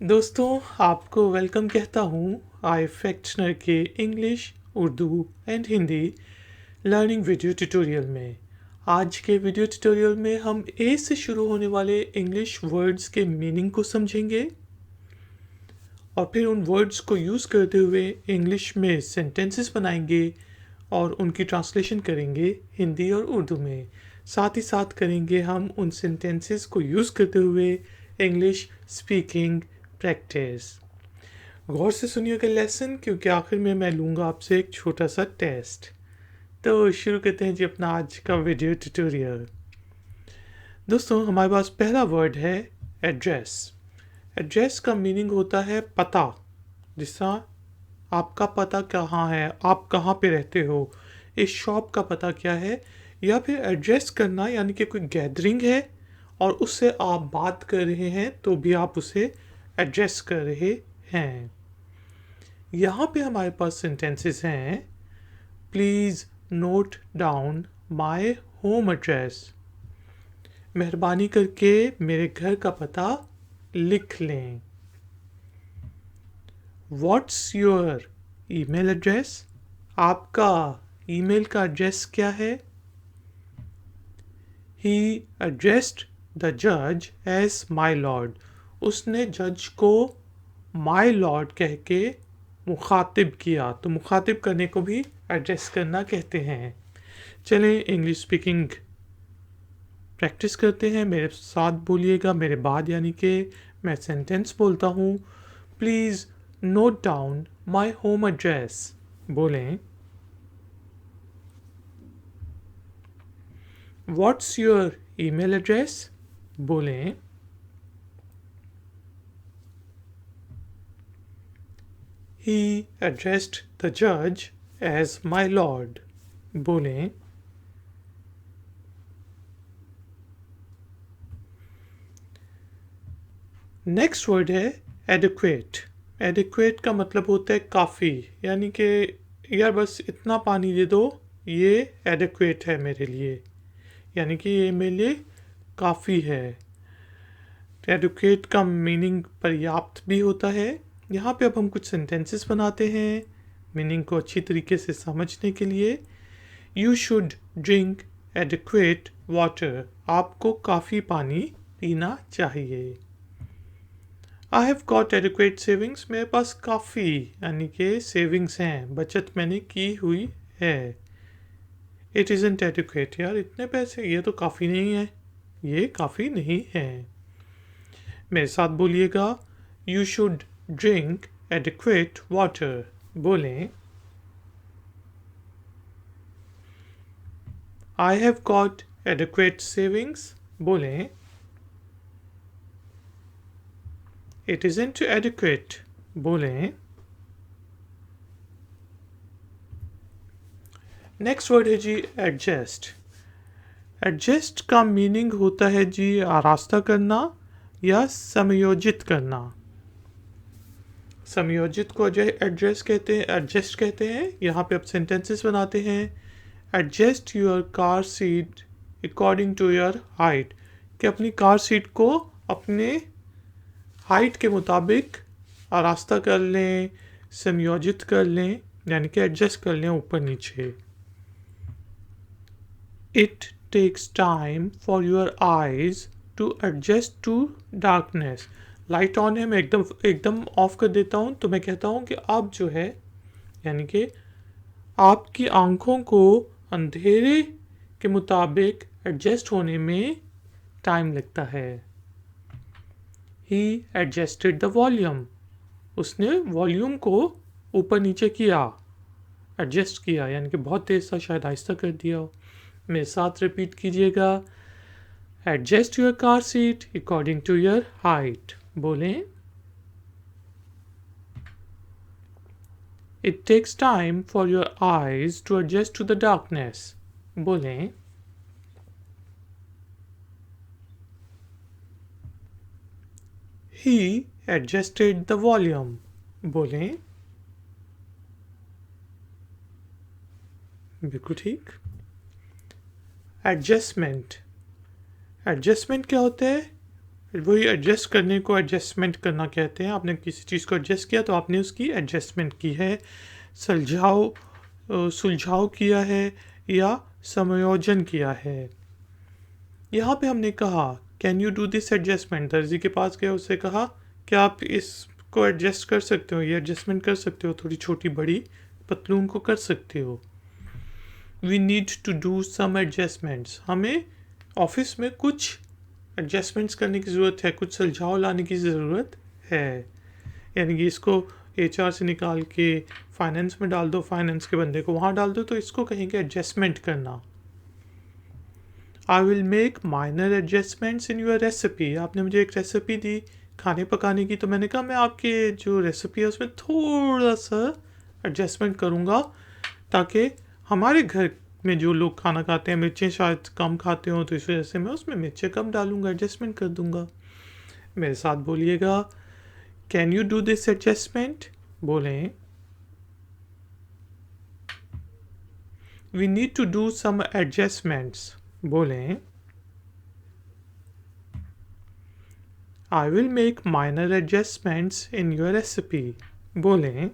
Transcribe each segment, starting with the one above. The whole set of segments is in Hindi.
दोस्तों आपको वेलकम कहता हूँ आई फैक्शनर के English, Urdu and Hindi learning video tutorial में। आज के वीडियो ट्यूटोरियल में हम ए से शुरू होने वाले इंग्लिश वर्ड्स के मीनिंग को समझेंगे और फिर उन वर्ड्स को यूज़ करते हुए इंग्लिश में सेंटेंसेस बनाएंगे और उनकी ट्रांसलेशन करेंगे हिंदी और उर्दू में। साथ ही साथ करेंगे हम उन सेंटेंसेस को यूज़ करते हुए इंग्लिश स्पीकिंग प्रैक्टिस। गौर से सुनिएगा लेसन, क्योंकि आखिर में मैं लूँगा आपसे एक छोटा सा टेस्ट। तो शुरू करते हैं जी अपना आज का वीडियो ट्यूटोरियल। दोस्तों हमारे पास पहला वर्ड है एड्रेस। एड्रेस का मीनिंग होता है पता, जिसका आपका पता कहाँ है, आप कहाँ पे रहते हो, इस शॉप का पता क्या है, या फिर एड्रेस करना यानी कि कोई गैदरिंग है और उससे आप बात कर रहे हैं तो भी आप उसे एड्रेस कर रहे हैं। यहाँ पे हमारे पास सेंटेंसेस हैं, please note down my home address. मेहरबानी करके मेरे घर का पता लिख लें। What's your email address? आपका ईमेल का एड्रेस क्या है? ही एड्रेस्ड द जज एज माई लॉर्ड। उसने जज को माई लॉर्ड कह के मुखातिब किया, तो मुखातिब करने को भी एड्रेस करना कहते हैं। चलें इंग्लिश स्पीकिंग प्रैक्टिस करते हैं। मेरे साथ बोलिएगा मेरे बाद, यानी कि मैं सेंटेंस बोलता हूँ। Please note down my home address. बोलें, व्हाट्स योर ईमेल एड्रेस? बोलें, he addressed the judge as my lord। बोलें, नेक्स्ट वर्ड है एडिक्वेट। एडिक्वेट का मतलब होता है काफ़ी, यानी कि यार बस इतना पानी दे दो, ये एडिक्वेट है मेरे लिए, यानी कि ये मेरे लिए काफ़ी है। एडिक्वेट का मीनिंग पर्याप्त भी होता है। यहाँ पे अब हम कुछ सेंटेंसेस बनाते हैं मीनिंग को अच्छी तरीके से समझने के लिए। You should drink adequate water. आपको काफ़ी पानी पीना चाहिए। आई हैव गॉट एडिक्वेट सेविंग्स। मेरे पास काफ़ी यानी कि सेविंग्स हैं, बचत मैंने की हुई है। इट इज़ंट एडिक्वेट, यार इतने पैसे, ये तो काफ़ी नहीं है, ये काफ़ी नहीं है। मेरे साथ बोलिएगा, you should drink adequate water. बोलें, I have got adequate savings. बोलें, इट इज़ंट एडिक्वेट। बोलें, नेक्स्ट वर्ड है जी एडजस्ट। एडजस्ट का मीनिंग होता है जी आरास्ता करना या समयोजित करना। समयोजित को एडजस्ट कहते हैं, एडजस्ट कहते हैं। यहाँ पे अब सेंटेंसेस बनाते हैं। Adjust your car seat according to your height, कि अपनी कार सीट को अपने हाइट के मुताबिक आरास्ता कर लें, समयोजित कर लें, यानी कि एडजस्ट कर लें ऊपर नीचे। It takes time for your eyes to adjust to darkness. Light on है, मैं एकदम ऑफ कर देता हूँ, तो मैं कहता हूँ कि अब जो है, यानी कि आपकी आंखों को अंधेरे के मुताबिक एडजस्ट होने में टाइम लगता है। ही एडजस्टेड द वॉल्यूम। उसने वॉल्यूम को ऊपर नीचे किया, एडजस्ट किया, यानी कि बहुत तेज़ सा शायद आहिस्ता कर दिया। मेरे साथ रिपीट कीजिएगा, adjust your car seat according to your height. बोलें, it takes time for your eyes to adjust to the darkness. बोलें, ही एडजस्टेड द वॉल्यूम। बोलें, बिल्कुल ठीक। एडजस्टमेंट। एडजस्टमेंट क्या होता है? वही एडजस्ट करने को एडजस्टमेंट करना कहते हैं। आपने किसी चीज़ को एडजस्ट किया तो आपने उसकी एडजस्टमेंट की है। सुलझाव किया है या समायोजन किया है। यहाँ पे हमने कहा can you do this adjustment. दर्जी के पास गया, उससे कहा क्या आप इसको एडजस्ट कर सकते हो, ये एडजस्टमेंट कर सकते हो, थोड़ी छोटी बड़ी पतलून को कर सकते हो। We need to do some adjustments. हमें ऑफिस में कुछ एडजस्टमेंट्स करने की ज़रूरत है, कुछ सुलझाव लाने की ज़रूरत है। यानी कि इसको HR से निकाल के फाइनेंस में डाल दो, फाइनेंस के बंदे को वहाँ डाल दो, तो इसको कहेंगे एडजस्टमेंट करना। आई will make minor adjustments in your recipe. आपने मुझे एक रेसिपी दी खाने पकाने की, तो मैंने कहा मैं आपके जो रेसिपी है उसमें थोड़ा सा एडजस्टमेंट करूँगा ताकि हमारे घर में जो लोग खाना खाते हैं मिर्चें शायद कम खाते हो, तो इस वजह से मैं उसमें मिर्चें कम डालूँगा, एडजस्टमेंट कर दूँगा। मेरे साथ बोलिएगा can you do this adjustment. बोलें we need to do some adjustments. बोलें I will make minor adjustments in your recipe. बोलें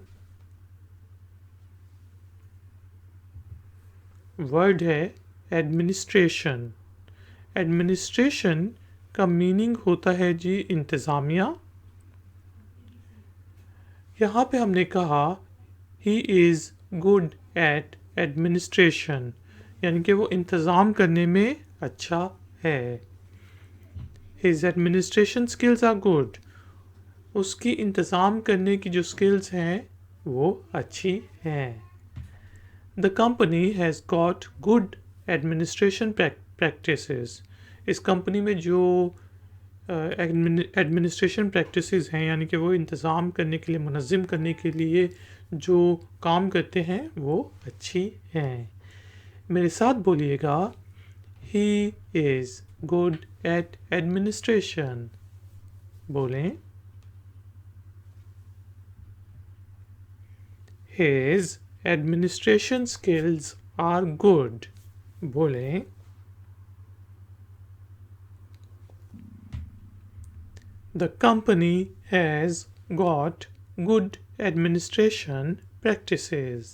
वर्ड है एडमिनिस्ट्रेशन। एडमिनिस्ट्रेशन का मीनिंग होता है जी इंतज़ामिया। यहाँ पे हमने कहा he is good at administration, यानी कि वो इंतज़ाम करने में अच्छा है। His administration skills are good. उसकी इंतज़ाम करने की जो स्किल्स हैं वो अच्छी हैं। The company has got good administration practices. इस कंपनी में जो एडमिनिस्ट्रेशन प्रैक्टिसेस हैं, यानी कि वो इंतज़ाम करने के लिए, मुनज़्ज़म करने के लिए जो काम करते हैं वो अच्छी हैं। मेरे साथ बोलिएगा he is good at administration. बोलें his administration skills are good. बोलें the company has got good administration practices।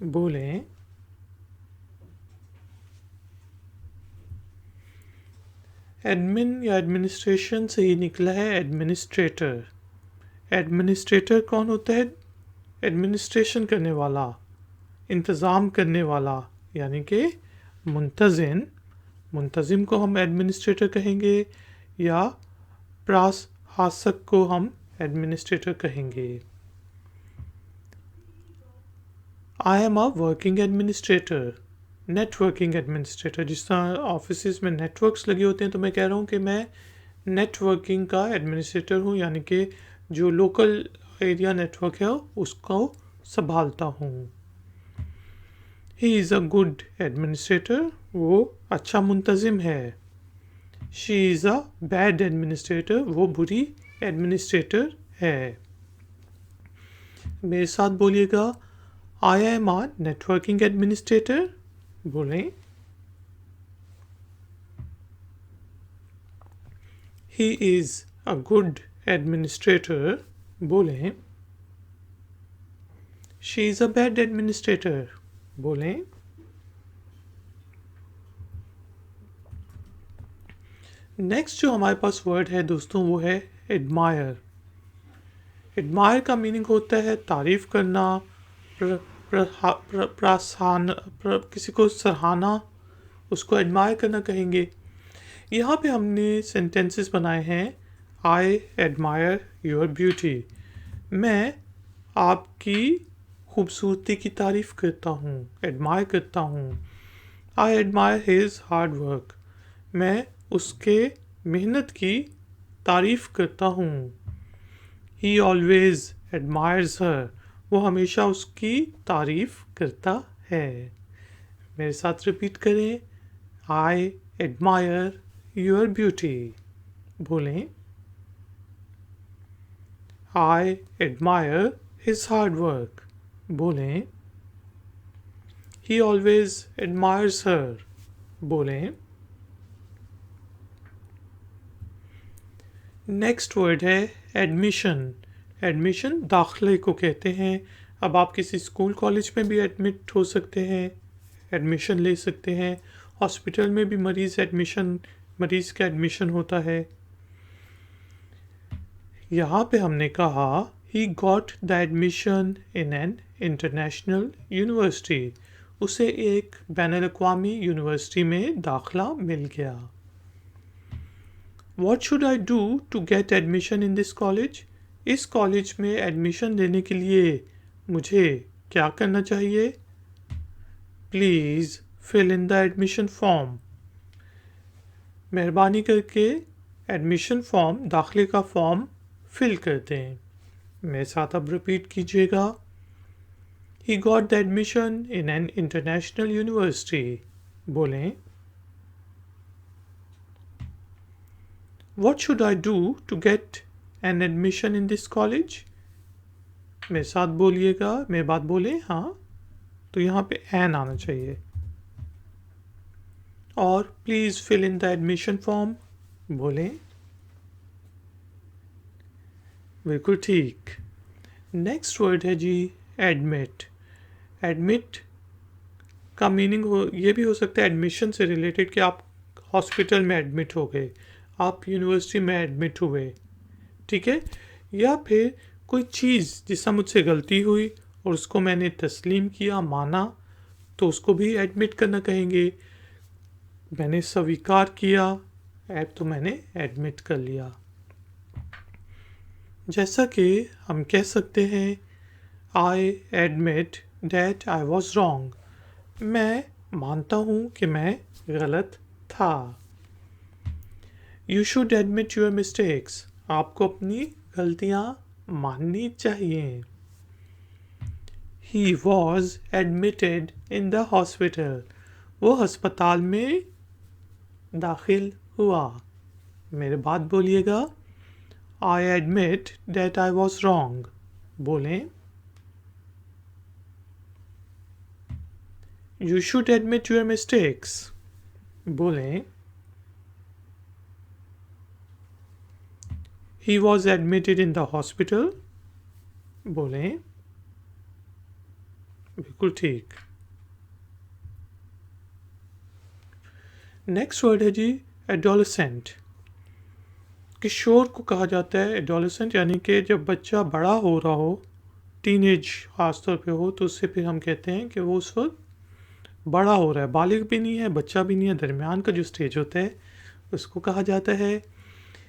बोलें एडमिन या एडमिनिस्ट्रेशन से ही निकला है एडमिनिस्ट्रेटर। एडमिनिस्ट्रेटर कौन होता है? एडमिनिस्ट्रेशन करने वाला, इंतज़ाम करने वाला, यानी कि मुंतज़िम। मुंतज़िम को हम एडमिनिस्ट्रेटर कहेंगे या प्रशासक को हम एडमिनिस्ट्रेटर कहेंगे। आई am a working administrator. Networking administrator, जिस तरह ऑफिस में नेटवर्क्स लगे होते हैं, तो मैं कह रहा हूँ कि मैं नेटवर्किंग का एडमिनिस्ट्रेटर हूँ, यानी कि जो लोकल एरिया नेटवर्क है उसको संभालता हूँ। He is a good administrator. वो अच्छा मुंतज़िम है। She is a bad administrator. वो बुरी एडमिनिस्ट्रेटर है। मेरे साथ बोलिएगा I am a networking administrator. बोलें he is a good administrator. बोलें she is a bad administrator. बोलें नेक्स्ट जो हमारे पास वर्ड है दोस्तों वो है एडमायर। एडमायर का मीनिंग होता है तारीफ़ करना, किसी को सराहना, उसको एडमायर करना कहेंगे। यहाँ पे हमने सेंटेंसेस बनाए हैं। I admire your beauty. मैं आपकी खूबसूरती की तारीफ़ करता हूँ, एडमायर करता हूँ। आई एडमायर हिज हार्ड वर्क। मैं उसके मेहनत की तारीफ़ करता हूँ। ही ऑलवेज एडमायर्स हर। वो हमेशा उसकी तारीफ़ करता है। मेरे साथ रिपीट करें आई एडमायर योर ब्यूटी। बोलें I admire his hard work. बोलें ही ऑलवेज एडमायर्स हर। बोलें नेक्स्ट वर्ड है एडमिशन। एडमिशन दाखिले को कहते हैं। अब आप किसी स्कूल कॉलेज में भी एडमिट हो सकते हैं, एडमिशन ले सकते हैं। हॉस्पिटल में भी मरीज़ का एडमिशन होता है। यहाँ पे हमने कहा he got the admission in an international university. उसे एक बैनुल अक़वामी यूनिवर्सिटी में दाखिला मिल गया। What should I do to get admission in this college? इस कॉलेज में एडमिशन लेने के लिए मुझे क्या करना चाहिए? Please fill in the admission form. मेहरबानी करके एडमिशन फॉर्म, दाखिले का फॉर्म फिल कर दें। मेरे साथ अब रिपीट कीजिएगा। He got the admission in an international university. बोलें What should I do to get an admission in this college? मेरे साथ बोलिएगा, मेरे बात बोले हाँ, तो यहाँ पे एन आना चाहिए। और please fill in the admission form बोलें। बिल्कुल ठीक। नेक्स्ट वर्ड है जी एडमिट। एडमिट का मीनिंग ये भी हो सकता है एडमिशन से रिलेटेड कि आप हॉस्पिटल में एडमिट हो गए, आप यूनिवर्सिटी में एडमिट हुए, ठीक है। या फिर कोई चीज़ जिससे मुझसे गलती हुई और उसको मैंने तस्लीम किया, माना, तो उसको भी एडमिट करना कहेंगे। मैंने स्वीकार किया, तो मैंने एडमिट कर लिया। जैसा कि हम कह सकते हैं I admit that I was wrong. मैं मानता हूँ कि मैं गलत था। You should admit your mistakes. आपको अपनी गलतियाँ माननी चाहिए। He was admitted in the hospital. वो अस्पताल में दाखिल हुआ। मेरे बात बोलिएगा। I admit that I was wrong बोलें। You should admit your mistakes बोलें। He was admitted in the hospital बोलें। बिल्कुल ठीक। नेक्स्ट वर्ड है जी एडोलेसेंट। किशोर को कहा जाता है एडोलेसेंट, यानी कि जब बच्चा बड़ा हो रहा हो, टीनेज खास तौर पे हो, तो उससे फिर हम कहते हैं कि वो उस वक्त बड़ा हो रहा है, बालिग भी नहीं है, बच्चा भी नहीं है, दरमियान का जो स्टेज होता है उसको कहा जाता है।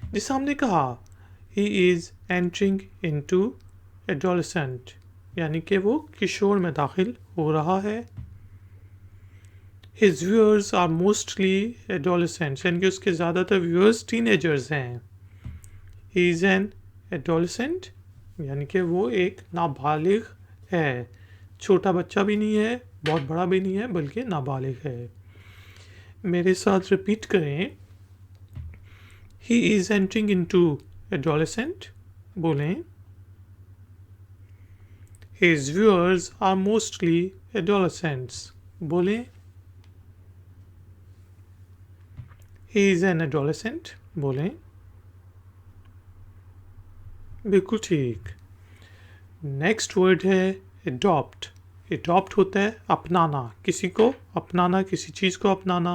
जिसे हमने कहा he is entering into adolescent, यानी कि वो किशोर में दाखिल हो रहा है। His viewers are mostly adolescents, यानी कि उसके ज़्यादातर व्यूअर्स टीनेजर्स हैं। He is an adolescent, यानी कि वो एक नाबालिग है, छोटा बच्चा भी नहीं है, बहुत बड़ा भी नहीं है, बल्कि नाबालिग है। मेरे साथ रिपीट करें। He is entering into adolescent बोलें। His viewers are mostly adolescents बोलें। He is an adolescent बोलें। बिल्कुल ठीक। नेक्स्ट वर्ड है अडॉप्ट। अडॉप्ट होता है अपनाना, किसी को अपनाना, किसी चीज़ को अपनाना।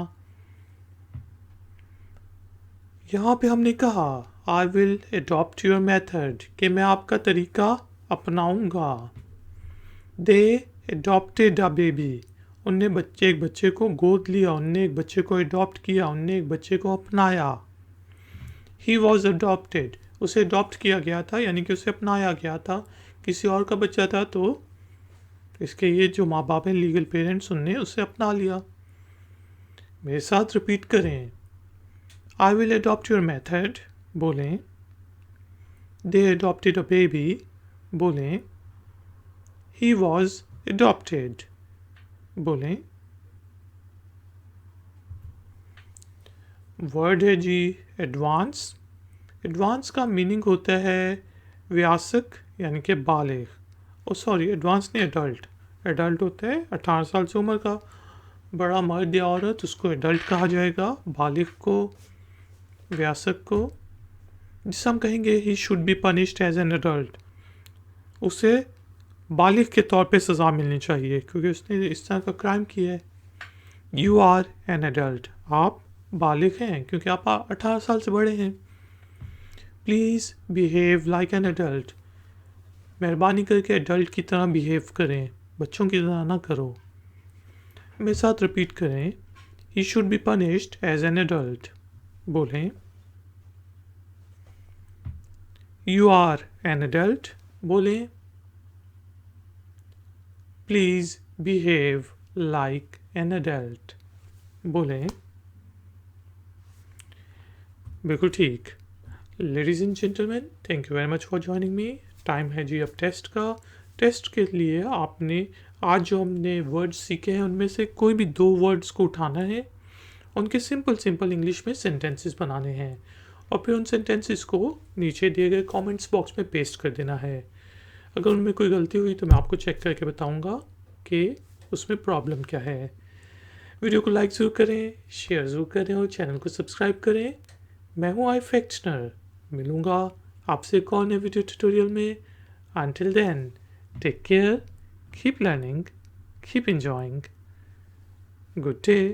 यहाँ पे हमने कहा I will adopt your method, कि मैं आपका तरीका अपनाऊंगा। दे अडॉप्टेड अ बेबी, उनने एक बच्चे को गोद लिया, उनने एक बच्चे को अडॉप्ट किया, उनने एक बच्चे को अपनाया। ही वॉज अडॉप्टेड, उसे अडॉप्ट किया गया था, यानी कि उसे अपनाया गया था। किसी और का बच्चा था तो इसके ये जो माँ बाप हैं, लीगल पेरेंट्स, उनने उसे अपना लिया। मेरे साथ रिपीट करें। I will adopt your method बोलें। दे अडॉप्टेड अ बेबी बोलें। ही वॉज अडॉप्टेड बोलें। वर्ड है जी एडवांस। एडवांस का मीनिंग होता है वयस्क, यानी कि बालिग। एडवांस नहीं, एडल्ट। एडल्ट होता है 18 साल से उम्र का बड़ा मर्द या औरत, उसको एडल्ट कहा जाएगा। बालिग को, वयस्क को जिसे हम कहेंगे he should be punished as an adult, उसे बालिग के तौर पे सज़ा मिलनी चाहिए क्योंकि उसने इस तरह का क्राइम किया है। यू आर एन एडल्ट, आप बालिग हैं क्योंकि आप 18 साल से बड़े हैं। Please behave like an adult, मेहरबानी करके एडल्ट की तरह बिहेव करें, बच्चों की तरह ना करो। मेरे साथ रिपीट करें, he should be punished as an adult. बोलें, यू आर एन एडल्ट। बोलें, please behave like an adult. बोलें, बिल्कुल ठीक। Ladies and gentleman, thank you very much for joining me. Time है जी अब टेस्ट का। टेस्ट के लिए आपने आज जो हमने वर्ड्स सीखे हैं उनमें से कोई भी 2 वर्ड्स को उठाना है, उनके सिंपल इंग्लिश में सेंटेंसेस बनाने हैं और फिर उन सेंटेंसेस को नीचे दिए गए कमेंट्स बॉक्स में पेस्ट कर देना है। अगर उनमें कोई गलती हुई तो मैं आपको चेक करके बताऊंगा कि उसमें प्रॉब्लम क्या है। वीडियो को लाइक ज़रूर करें, शेयर ज़रूर करें और चैनल को सब्सक्राइब करें। मैं हूँ iFactioner, मिलूँगा आपसे एक और नए वीडियो ट्यूटोरियल में। Until then, take care, keep learning, keep enjoying. Good day.